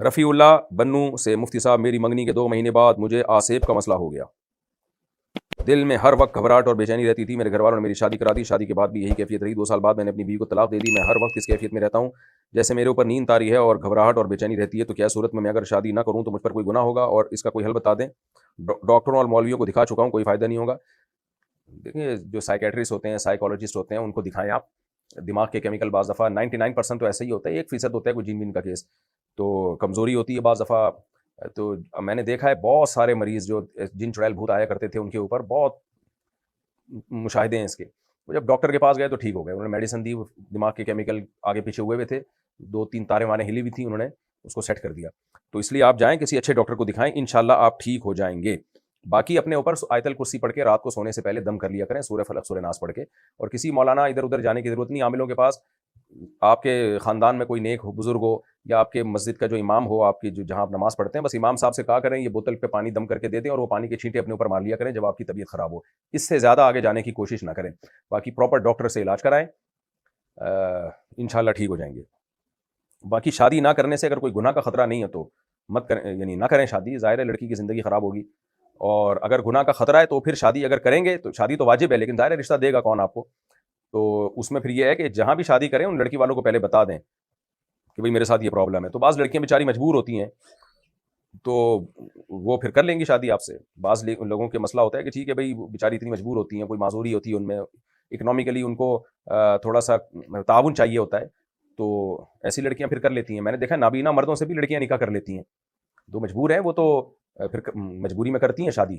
رفیع اللہ بنو سے مفتی صاحب، میری منگنی کے 2 مہینے بعد مجھے آسیب کا مسئلہ ہو گیا. دل میں ہر وقت گھبراہٹ اور بے چینی رہتی تھی. میرے گھر والوں نے میری شادی کرا دی. شادی کے بعد بھی یہی کیفیت رہی. 2 سال بعد میں نے اپنی بیوی کو طلاق دے دی. میں ہر وقت اس کیفیت میں رہتا ہوں جیسے میرے اوپر نیند طاری ہے اور گھبراہٹ اور بے چینی رہتی ہے. تو کیا صورت میں اگر شادی نہ کروں تو مجھ پر کوئی گناہ ہوگا؟ اور اس کا کوئی حل بتا دیں. ڈاکٹروں اور مولویوں کو دکھا چکا ہوں، کوئی فائدہ نہیں ہوگا. دیکھیں، جو سائیکیٹرسٹ ہوتے ہیں، سائیکالوجسٹ ہوتے ہیں، ان کو دکھائیں آپ. دماغ کے کیمیکل بعض دفعہ 99% تو ایسا ہی ہوتا ہے، 1% ہوتا ہے کوئی جین بین کا کیس، تو کمزوری ہوتی ہے بعض دفعہ. تو میں نے دیکھا ہے بہت سارے مریض جو جن چڑیل بھوت آیا کرتے تھے ان کے اوپر بہت مشاہدے ہیں اس کے. وہ جب ڈاکٹر کے پاس گئے تو ٹھیک ہو گئے. انہوں نے میڈیسن دی، دماغ کے کیمیکل آگے پیچھے ہوئے تھے، 2-3 تاریں وانے ہلی ہوئی تھیں، انہوں نے اس کو سیٹ کر دیا. تو اس لیے آپ جائیں کسی اچھے ڈاکٹر کو دکھائیں، انشاءاللہ آپ ٹھیک ہو جائیں گے. باقی اپنے اوپر آیت الکرسی پڑھ کے رات کو سونے سے پہلے دم کر لیا کریں، سورہ فلق سورہ ناس پڑھ کے. اور کسی مولانا ادھر ادھر جانے کی ضرورت نہیں. عاملوں کے پاس، آپ کے خاندان میں کوئی نیک بزرگ ہو یا آپ کے مسجد کا جو امام ہو، آپ کی جہاں آپ نماز پڑھتے ہیں، بس امام صاحب سے کہا کریں یہ بوتل پہ پانی دم کر کے دے دیں اور وہ پانی کے چھینٹے اپنے اوپر مار لیا کریں جب آپ کی طبیعت خراب ہو. اس سے زیادہ آگے جانے کی کوشش نہ کریں. باقی پراپر ڈاکٹر سے علاج کرائیں، انشاءاللہ ٹھیک ہو جائیں گے. باقی شادی نہ کرنے سے اگر کوئی گناہ کا خطرہ نہیں ہے تو مت کریں، یعنی نہ کریں شادی. ظاہر ہے لڑکی کی زندگی خراب ہوگی. اور اگر گناہ کا خطرہ ہے تو پھر شادی اگر کریں گے تو شادی تو واجب ہے، لیکن ظاہر ہے رشتہ دے گا کون آپ کو. تو اس میں پھر یہ ہے کہ جہاں بھی شادی کریں ان لڑکی والوں کو پہلے بتا دیں کہ بھئی میرے ساتھ یہ پرابلم ہے. تو بعض لڑکیاں بیچاری مجبور ہوتی ہیں تو وہ پھر کر لیں گی شادی آپ سے. بعض لوگوں کے مسئلہ ہوتا ہے کہ ٹھیک ہے بھئی بیچاری اتنی مجبور ہوتی ہیں، کوئی معذوری ہوتی ہے ان میں، اکنامکلی ان کو تھوڑا سا تعاون چاہیے ہوتا ہے، تو ایسی لڑکیاں پھر کر لیتی ہیں. میں نے دیکھا نابینا مردوں سے بھی لڑکیاں نکاح کر لیتی ہیں. جو مجبور ہیں وہ تو پھر مجبوری میں کرتی ہیں شادی.